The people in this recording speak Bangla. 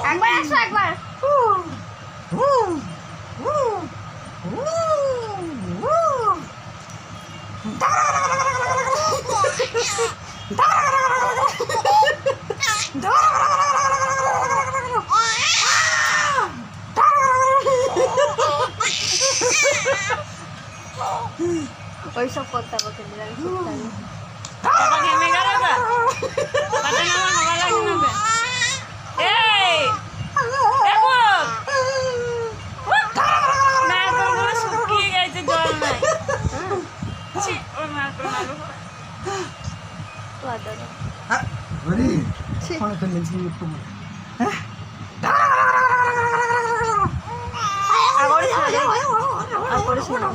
একবার আসো একবার ওইসব করতে হবে কিন্তু Papa ঘেমে গেল তো পাটা নামা হওয়া লাগবে না এই দেখো না তোর শুকিয়ে গেছে জল নাই ছি ওর মার করে মারো তো আদর হ্যাঁ বলি ফোন করে নিয়েছি একটু হ্যাঁ আর করিস না